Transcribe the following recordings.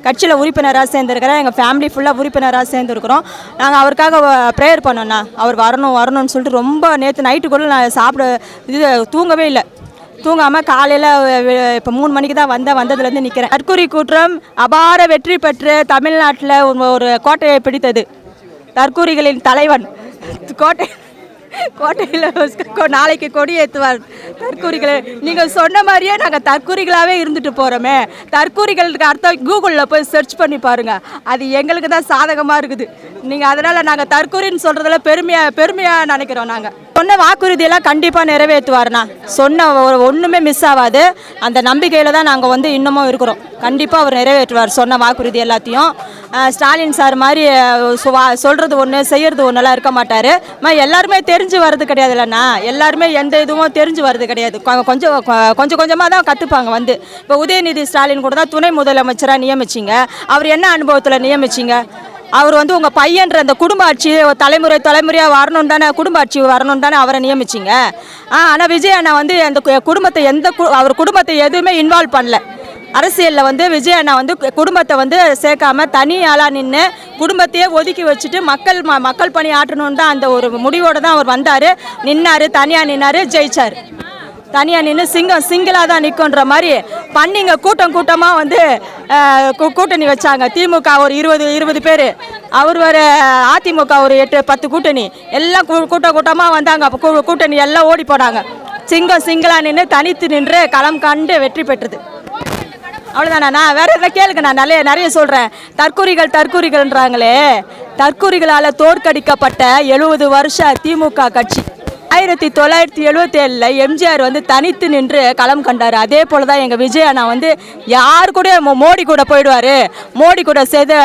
கட்சியில் உறுப்பினராக சேர்ந்துருக்கிறேன். எங்கள் ஃபேமிலி ஃபுல்லாக உறுப்பினராக சேர்ந்துருக்குறோம். நாங்கள் அவருக்காக ப்ரேயர் பண்ணோண்ணா. அவர் வரணும்னு சொல்லிட்டு ரொம்ப நேற்று நைட்டுக்குள்ளே நான் தூங்கவே இல்லை. தூங்காமல் காலையில் இப்போ 3 மணிக்கு தான் வந்ததுலேருந்து நிற்கிறேன். தற்கொலை கூற்றம் அபார வெற்றி பெற்று தமிழ்நாட்டில் ஒரு கோட்டையை பிடித்தது. தற்கூரிகளின் தலைவன் கோட்டையில் நாளைக்கு கொடி ஏற்றுவார். தற்கூரிகளை நீங்கள் சொன்ன மாதிரியே நாங்கள் தற்கூரிகளாகவே இருந்துட்டு போகிறோமே. தற்கூரிகளுக்கு அர்த்தம் கூகுளில் போய் சர்ச் பண்ணி பாருங்கள். அது எங்களுக்கு தான் சாதகமாக இருக்குது. நீங்கள் அதனால் நாங்கள் தற்கூரின்னு சொல்கிறதுல பெருமையாக நினைக்கிறோம். நாங்கள் சொன்ன வாக்குறுதியெல்லாம் கண்டிப்பாக நிறைவேற்றுவார்ண்ணா. சொன்ன ஒன்றுமே மிஸ் ஆகாது. அந்த நம்பிக்கையில் தான் நாங்கள் இன்னமும் இருக்கிறோம். கண்டிப்பாக அவர் நிறைவேற்றுவார் சொன்ன வாக்குறுதி எல்லாத்தையும். ஸ்டாலின் சார் மாதிரி சொல்கிறது ஒன்று செய்கிறது ஒன்றெல்லாம் இருக்க மாட்டார். எல்லாருமே தெரிஞ்சு வர்றது கிடையாது இல்லைண்ணா. எல்லாருமே எந்த இதுவும் தெரிஞ்சு வர்றது கிடையாது. கொஞ்சம் கொஞ்சமாக தான் கற்றுப்பாங்க. இப்போ உதயநிதி ஸ்டாலின் கூட தான் துணை முதலமைச்சராக நியமிச்சிங்க. அவர் என்ன அனுபவத்தில் நியமிச்சிங்க? அவர் உங்கள் பையன்ற அந்த குடும்ப ஆட்சி தலைமுறையாக வரணும் தானே, குடும்ப ஆட்சி வரணும் தானே அவரை நியமிச்சிங்க. ஆனால் விஜய் அண்ணா அந்த குடும்பத்தை அவர் குடும்பத்தை எதுவுமே இன்வால்வ் பண்ணல. அரசியலில் விஜய் அண்ணா குடும்பத்தை சேர்க்காம தனி ஆளாக நின்று குடும்பத்தையே ஒதுக்கி வச்சுட்டு மக்கள் பணி ஆற்றணுன்னு தான் அந்த ஒரு முடிவோடு தான் அவர் வந்தார். தனியாக நின்னார், ஜெயிச்சார். தனியாக நின்று சிங்கிளாக தான் நிற்குன்ற மாதிரி பண்ணிங்க. கூட்டமாக கூட்டணி வச்சாங்க. திமுக ஒரு 20 பேர், அவர் ஒரு அதிமுக ஒரு 8-10 கூட்டணி, எல்லாம் கூட்டமாக வந்தாங்க. அப்போ கூட்டணி எல்லாம் ஓடி போனாங்க. சிங்கிளாக நின்று தனித்து நின்று களம் கண்டு வெற்றி பெற்றது. அவ்வளோதானா? நான் வேறு எதாவது கேளுங்க. நான் நிறைய சொல்கிறேன். தற்கூரிகள்ன்றாங்களே, தற்கூரிகளால் தோற்கடிக்கப்பட்ட 70 வருஷ திமுக கட்சி 1977 எம்ஜிஆர் தனித்து நின்று களம் கண்டார். அதே போல் தான் எங்கள் விஜய் அண்ணா யார் கூட மோடி கூட போயிடுவார். மோடி கூட சேர்த்து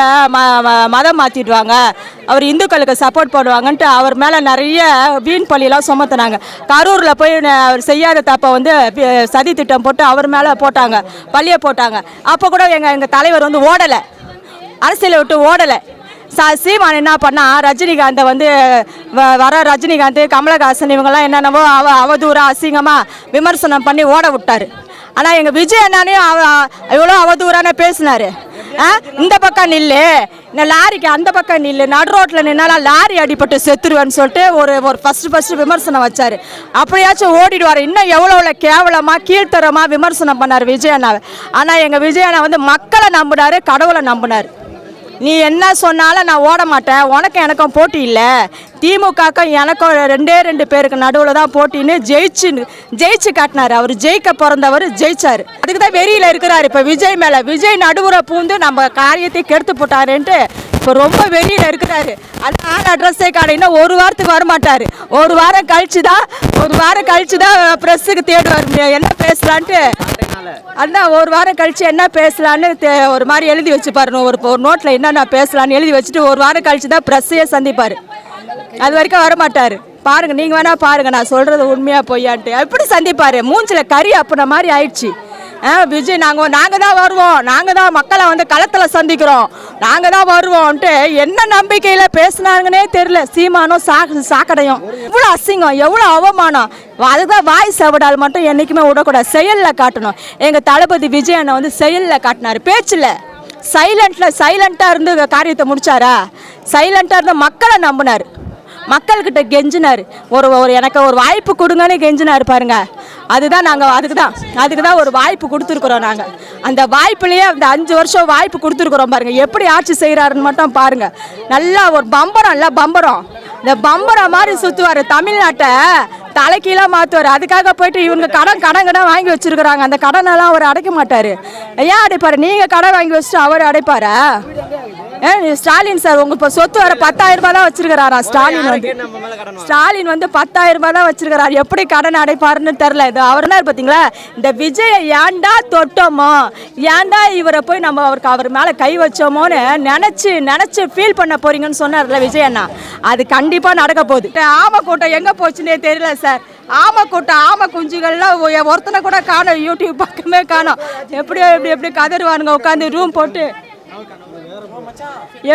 மதம் மாற்றிடுவாங்க, அவர் இந்துக்களுக்கு சப்போர்ட் பண்ணுவாங்கன்ட்டு அவர் மேலே நிறைய வீண் பள்ளியெல்லாம் சுமத்துனாங்க. கரூரில் போய் அவர் செய்யாத தப்பை சதி திட்டம் போட்டு அவர் மேலே போட்டாங்க, பள்ளியை போட்டாங்க. அப்போ கூட எங்கள் தலைவர் ஓடலை, அரசியலை விட்டு ஓடலை. சீமான் என்ன பண்ணா, ரஜினிகாந்தை வர ரஜினிகாந்த், கமலஹாசன் இவங்கெல்லாம் என்னென்னவோ அவதூறா அசிங்கமாக விமர்சனம் பண்ணி ஓட விட்டார். ஆனால் எங்கள் விஜய் அண்ணானையும் எவ்வளோ அவதூறான பேசினார். இந்த பக்கம் நில்லு, லாரிக்கு அந்த பக்கம் நில்லு, நடு ரோட்டில் நின்னாலும் லாரி அடிபட்டு செத்துருவேன்னு சொல்லிட்டு ஒரு ஃபஸ்ட்டு விமர்சனம் வச்சார். அப்படியாச்சும் ஓடிடுவார். இன்னும் எவ்வளோ கேவலமாக கீழ்த்தரமாக விமர்சனம் பண்ணார் விஜய் அண்ணாவை. ஆனால் எங்கள் விஜய் அண்ணா மக்களை நம்பினார், கடவுளை நம்பினார். நீ என்ன சொன்னாலும் நான் ஓட மாட்டேன், எனக்கும் போட்டி இல்லை, திமுகக்கும் எனக்கும் 2 பேருக்கு நடுவில் தான் போட்டின்னு ஜெயிச்சு காட்டினார். அவர் ஜெயிக்க பிறந்தவர், ஜெயிச்சார். அதுக்கு தான் வெறியில் இருக்கிறார் இப்போ விஜய் மேலே. விஜய் நடுவுரை பூந்து நம்ம காரியத்தை கெடுத்து போட்டாருன்ட்டு இப்போ ரொம்ப வெறியில் இருக்கிறாரு. அதனால அட்ரஸே காடையினா ஒரு வாரத்துக்கு வரமாட்டார். ஒரு வாரம் கழிச்சு தான் ப்ரெஸ்ஸுக்கு தேடுவார் என்ன பேசலான்ட்டு. அதான் ஒரு வாரம் கழிச்சு என்ன பேசலான்னு ஒரு மாதிரி எழுதி வச்சுப்பாரு. ஒரு நோட்டில் என்னென்ன பேசலான்னு எழுதி வச்சுட்டு ஒரு வாரம் கழிச்சு தான் ப்ரெஸ்ஸையே சந்திப்பார். அது வரைக்கும் வரமாட்டார். பாருங்க, நீங்கள் வேணா பாருங்க, நான் சொல்கிறது உண்மையாக பொய்யான்ட்டு எப்படி சந்திப்பார். மூஞ்சில் கறி அப்புன மாதிரி ஆயிடுச்சு. விஜய் நாங்கள் தான் வருவோம், நாங்கள் தான் மக்களை களத்தில் சந்திக்கிறோம், நாங்கள் தான் வருவோம்ன்ட்டு என்ன நம்பிக்கையில் பேசுனாங்கன்னே தெரியல. சீமானும் சாக்கடையும் எவ்வளோ அசிங்கம், எவ்வளோ அவமானம். அதுதான் வாய் சவடால் மட்டும் என்றைக்குமே விடக்கூடாது, செயலில் காட்டணும். எங்கள் தளபதி விஜய் அண்ணா செயலில் காட்டினார், பேச்சில் சைலண்ட்டாக இருந்து காரியத்தை முடிச்சாரா? சைலண்ட்டாக இருந்து மக்களை நம்பினார், மக்கள்கிட்ட கெஞ்சினார். எனக்கு ஒரு வாய்ப்பு கொடுங்கன்னு கெஞ்சினார் பாருங்க. அதுக்கு தான் ஒரு வாய்ப்பு கொடுத்துருக்குறோம். நாங்கள் அந்த வாய்ப்புலேயே அந்த 5 வருஷம் வாய்ப்பு கொடுத்துருக்குறோம் பாருங்க. எப்படி ஆட்சி செய்கிறாருன்னு மட்டும் பாருங்க. நல்லா ஒரு பம்பரம் இந்த பம்பரம் மாதிரி சுற்றுவார், தமிழ்நாட்டை தலைக்கீழாக மாற்றுவார். அதுக்காக போயிட்டு இவங்க கடன் வாங்கி வச்சுருக்குறாங்க. அந்த கடனெல்லாம் அவர் அடைக்க மாட்டார். ஏன் அடைப்பார்? நீங்கள் கடன் வாங்கி வச்சுட்டு அவர் அடைப்பாரா? ஸ்டாலின் சார் இப்போ சொத்து வர 10,000 ரூபாய் தான் வச்சிருக்கிறாரா? ஸ்டாலின் 10,000 ரூபாய் தான் வச்சிருக்கிறார். எப்படி கடன் அடைப்பாருன்னு தெரில. இது அவர் தான் பார்த்தீங்களா, இந்த விஜயை ஏன்டா தொட்டோமோ, ஏன்டா இவரை போய் நம்ம அவர் மேலே கை வச்சோமோன்னு நினச்சி ஃபீல் பண்ண போறீங்கன்னு சொன்னார்ல விஜய் அண்ணா. அது கண்டிப்பாக நடக்க போகுது. ஆமை கூட்டம் எங்கே போச்சுன்னே தெரியல சார். ஆமை குஞ்சுகள்லாம் ஒருத்தனை கூட காணும், யூடியூப் பக்கமே காணும். எப்படி கதறுவானுங்க உட்காந்து ரூம் போட்டு.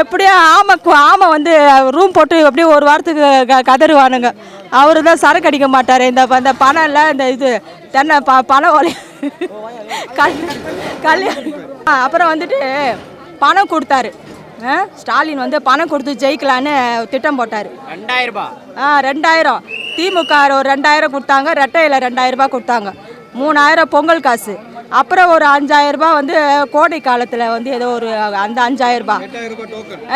எப்படியோ ஆமை ரூம் போட்டு எப்படியும் ஒரு வாரத்துக்கு கதறுவானுங்க. அவரு தான் சரக்கு அடிக்க மாட்டார். இந்த பணம் இல்லை, இந்த இது தென்னை பணம் கல்யாணம். அப்புறம் பணம் கொடுத்தாரு. ஸ்டாலின் வந்து பணம் கொடுத்து ஜெயிக்கலான்னு திட்டம் போட்டார். 2000 திமுக ஒரு 2000 கொடுத்தாங்க, ரெட்டையில் 2000 ரூபாய் கொடுத்தாங்க, 3000 பொங்கல் காசு. அப்புறம் ஒரு 5000 ரூபாய் வந்து கோடை காலத்தில் வந்து ஏதோ ஒரு அந்த 5000 ரூபாய்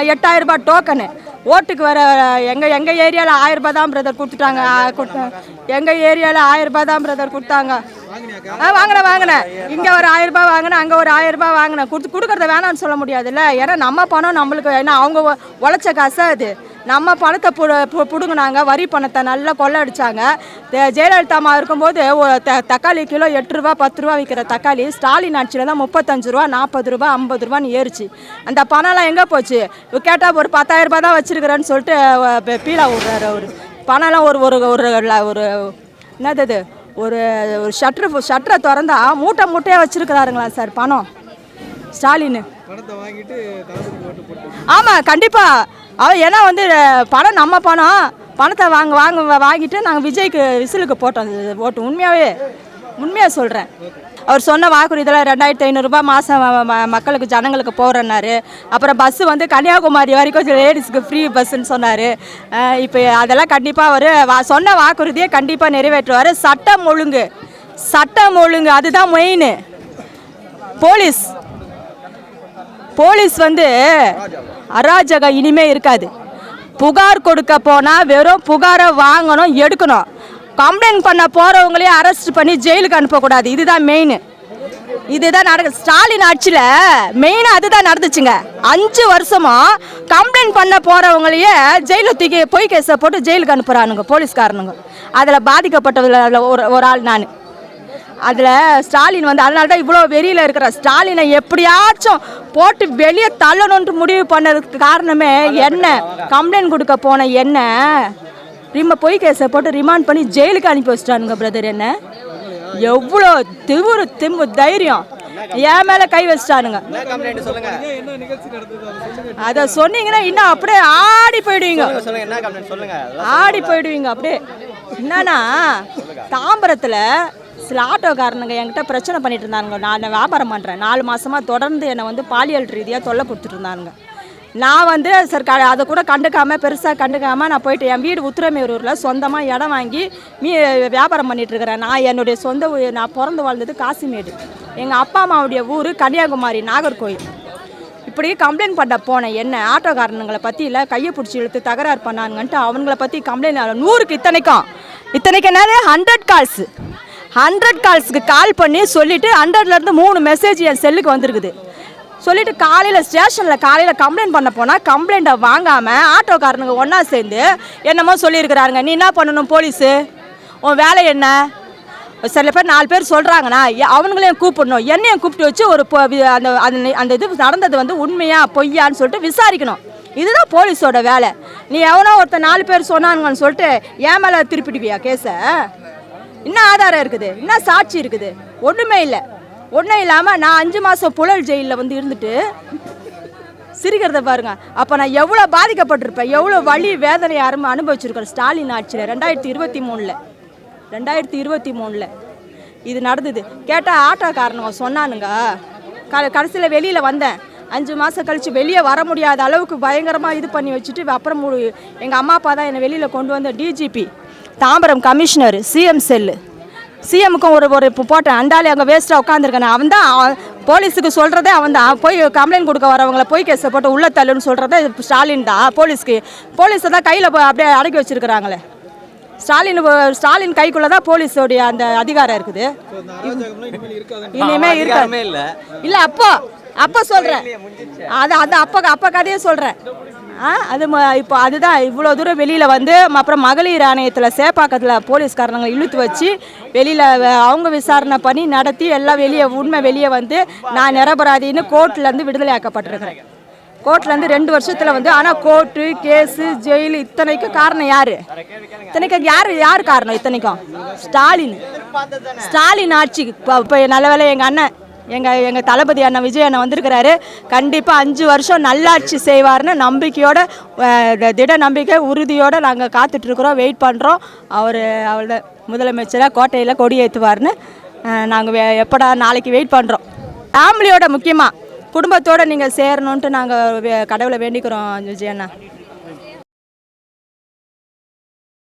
8000 ரூபாய் டோக்கனு. ஓட்டுக்கு வர எங்கள் ஏரியாவில் 1000 ரூபாய் தான் பிரதர் கொடுத்துட்டாங்க. எங்கள் ஏரியாவில் 1000 ரூபாய் தான் பிரதர் கொடுத்தாங்க. வாங்கினேன். இங்கே ஒரு 1000 ரூபாய் வாங்கினேன், அங்கே ஒரு 1000 ரூபாய் வாங்கினேன். கொடுக்குறத வேணான்னு சொல்ல முடியாதுல்ல. ஏன்னா நம்ம பணம் நம்மளுக்கு, ஏன்னா அவங்க உழைச்ச காசு அது. நம்ம பணத்தை பிடுங்கினாங்க, வரி பணத்தை நல்லா கொள்ளை அடித்தாங்க. ஜெயலலிதா அம்மா இருக்கும்போது தக்காளி கிலோ 8 ரூபா 10 ரூபா விற்கிற தக்காளி ஸ்டாலின் ஆட்சியில் தான் 35 ரூபா 40 ரூபா 50 ரூபான்னு ஏறிச்சு. அந்த பணம்லாம் எங்கே போச்சு? கேட்டால் ஒரு 10,000 ரூபா தான் வச்சுருக்கிறேன்னு சொல்லிட்டு பீலா விடுறாரு அவர். பணம்லாம் ஒரு ஒரு ஒரு என்னது ஒரு ஷட்டரை திறந்தா மூட்டையாக வச்சுருக்கிறாருங்களா சார் பணம் ஸ்டாலின்? ஆமாம், கண்டிப்பாக. ஏன்னா வந்து பணம் நம்ம பணத்தை வாங்கிட்டு நாங்கள் விஜய்க்கு விசிலுக்கு போட்டோம் ஓட்டு. உண்மையாக சொல்கிறேன். அவர் சொன்ன வாக்குறுதியில் 2500 ரூபாய் மாதம் மக்களுக்கு ஜனங்களுக்கு போகிறேன்னாரு. அப்புறம் பஸ்ஸு வந்து கன்னியாகுமரி வரைக்கும் லேடிஸுக்கு ஃப்ரீ பஸ்ஸுன்னு சொன்னார். இப்போ அதெல்லாம் கண்டிப்பாக அவர் சொன்ன வாக்குறுதியை கண்டிப்பாக நிறைவேற்றுவார். சட்டம் ஒழுங்கு அதுதான் மெயின். போலீஸ் வந்து அராஜகம் இனிமே இருக்காது. புகார் கொடுக்க போனால் வெறும் புகாரை வாங்கணும், எடுக்கணும். கம்ப்ளைண்ட் பண்ண போகிறவங்களையும் அரெஸ்ட் பண்ணி ஜெயிலுக்கு அனுப்பக்கூடாது. இதுதான் மெயின். இதுதான் ஸ்டாலின் ஆட்சியில் மெயினாக அதுதான் நடந்துச்சுங்க. 5 வருஷமும் கம்ப்ளைண்ட் பண்ண போகிறவங்களையே ஜெயிலில் தூக்கி பொய் கேஸை போட்டு ஜெயிலுக்கு அனுப்புகிறானுங்க போலீஸ்காரனுங்க. அதில் பாதிக்கப்பட்டதில் ஒரு ஆள் நான். அதில் ஸ்டாலின் வந்து அதனால தான் இவ்வளோ வெறியில் இருக்கிற ஸ்டாலினை எப்படியாச்சும் போட்டு வெளியே தள்ளணுன்ட்டு முடிவு பண்ணதுக்கு காரணமே என்ன? கம்ப்ளைண்ட் கொடுக்க போன என்ன பொய் கேஸை போட்டு ரிமாண்ட் பண்ணி ஜெயிலுக்கு அனுப்பி வச்சிட்டானுங்க பிரதர். என்ன எவ்வளோ தைரியம் என் மேலே கை வச்சிட்டானுங்க. அதை சொன்னீங்கன்னா இன்னும் அப்படியே ஆடி போயிடுவீங்க. அப்படியே என்னன்னா தாம்பரத்தில் சில ஆட்டோக்காரனுங்க என்கிட்ட பிரச்சனை பண்ணிட்டு இருந்தானுங்க. நான் வியாபாரம் பண்ணுறேன். 4 மாதமாக தொடர்ந்து என்னை வந்து பாலியல் ரீதியாக தொல்லை கொடுத்துட்டு இருந்தானுங்க. நான் வந்து சார் அதை கூட பெருசாக கண்டுக்காமல் நான் போயிட்டு என் வீடு உத்திரமேரூரில் சொந்தமாக இடம் வாங்கி வியாபாரம் பண்ணிகிட்ருக்கிறேன். நான் என்னுடைய நான் பிறந்து வாழ்ந்தது காசிமேடு. எங்கள் அப்பா அம்மாவுடைய ஊர் கன்னியாகுமரி நாகர்கோயில். இப்படி கம்ப்ளைண்ட் பண்ண போனேன். என்ன ஆட்டோக்காரனுங்களை பற்றி இல்லை கையை பிடிச்சி இழுத்து தகராறு பண்ணானுங்கன்ட்டு அவங்கள பற்றி கம்ப்ளைண்ட் 100க்கு இத்தனைக்கு என்னது 100 கால்ஸுக்கு கால் பண்ணி சொல்லிவிட்டு 100லேருந்து 3 மெசேஜ் என் செல்லுக்கு வந்திருக்குது. சொல்லிவிட்டு காலையில் கம்ப்ளைண்ட் பண்ண போனால் கம்ப்ளைண்ட்டை வாங்காமல் ஆட்டோக்காரனுங்க ஒன்றா சேர்ந்து என்னமோ சொல்லியிருக்கிறாருங்க. நீ என்ன பண்ணணும்? போலீஸு உன் வேலை என்ன? சில பேர் 4 பேர் சொல்கிறாங்கண்ணா, அவங்களையும் கூப்பிடணும், என்னையும் கூப்பிட்டு வச்சு ஒரு அந்த இது நடந்தது வந்து உண்மையா பொய்யான்னு சொல்லிட்டு விசாரிக்கணும். இதுதான் போலீஸோட வேலை. நீ எவனோ ஒருத்தர் 4 பேர் சொன்னாங்கன்னு சொல்லிட்டு என் மேலே திருப்பிடுவியா கேஸை? என்ன ஆதாரம் இருக்குது? என்ன சாட்சி இருக்குது? ஒன்றுமே இல்லை. ஒன்றும் இல்லாமல் நான் 5 மாதம் புழல் ஜெயிலில் வந்து இருந்துட்டு சிரிக்கிறத பாருங்க. அப்போ நான் எவ்வளோ பாதிக்கப்பட்டிருப்பேன், எவ்வளோ வலி வேதனை அனுபவிச்சிருக்கேன். ஸ்டாலின் ஆட்சியில் 2023 இது நடந்தது. கேட்டால் ஆட்டோக்காரனுங்க சொன்னானுங்க. கடைசியில் வெளியில் வந்தேன். 5 மாதம் கழித்து வெளியே வர முடியாத அளவுக்கு பயங்கரமாக இது பண்ணி வச்சுட்டு அப்புறம் எங்கள் அம்மா அப்பா தான் என்னை வெளியில் கொண்டு வந்த DGP Tambaram commissioner CM cell. சிஎம்முக்கும் ஒரு போட்டேன். அண்டாலே அங்கே வேஸ்ட்டாக உட்காந்துருக்கேன். அவன் தான் போலீஸுக்கு சொல்கிறதே அவன் தான். போய் கம்ப்ளைண்ட் கொடுக்க வரவங்கள போய் கேஸை போட்டு உள்ள தள்ளுன்னு சொல்கிறதே ஸ்டாலின் தான். போலீஸை தான் கையில் அஅப்படியே அடக்கி வச்சுருக்கிறாங்களே. ஸ்டாலின் கைக்குள்ளே தான் போலீஸோடைய அந்த அதிகாரம் இருக்குது. இனிமே இருக்காமே இல்லை. அப்போ சொல்கிறேன். அது அப்போ கதையே சொல்கிறேன். அது இப்போ அதுதான் இவ்வளோ தூரம் வெளியில் வந்து அப்புறம் மகளிர் ஆணையத்தில் சேப்பாக்கத்தில் போலீஸ்காரங்களை இழுத்து வச்சு வெளியில் அவங்க விசாரணை பண்ணி நடத்தி எல்லாம் உண்மை வெளியே வந்து நான் நிரபராதின்னு கோர்ட்லேருந்து விடுதலை ஆக்கப்பட்டிருக்கிறேன். கோர்ட்லேருந்து 2 வருஷத்தில் வந்து. ஆனால் கோர்ட்டு கேஸு ஜெயில் இத்தனைக்கும் காரணம் யார்? யார் காரணம்? இத்தனைக்கும் ஸ்டாலின் ஆட்சி. இப்போ நல்ல வேலை எங்கள் தளபதி அண்ணன் விஜய் அண்ணன் வந்திருக்கிறாரு. கண்டிப்பாக 5 வருஷம் நல்லாட்சி செய்வார்னு நம்பிக்கையோட திட நம்பிக்கை உறுதியோடு நாங்கள் காத்துட்ருக்குறோம், வெயிட் பண்ணுறோம். அவரோட முதலமைச்சராக கோட்டையில் கொடி ஏற்றுவார்னு நாங்கள் எப்படா நாளைக்கு வெயிட் பண்ணுறோம். ஃபேமிலியோட முக்கியமாக குடும்பத்தோடு நீங்கள் சேரணுன்ட்டு நாங்கள் கடவுளை வேண்டிக்கிறோம் விஜய் அண்ணா.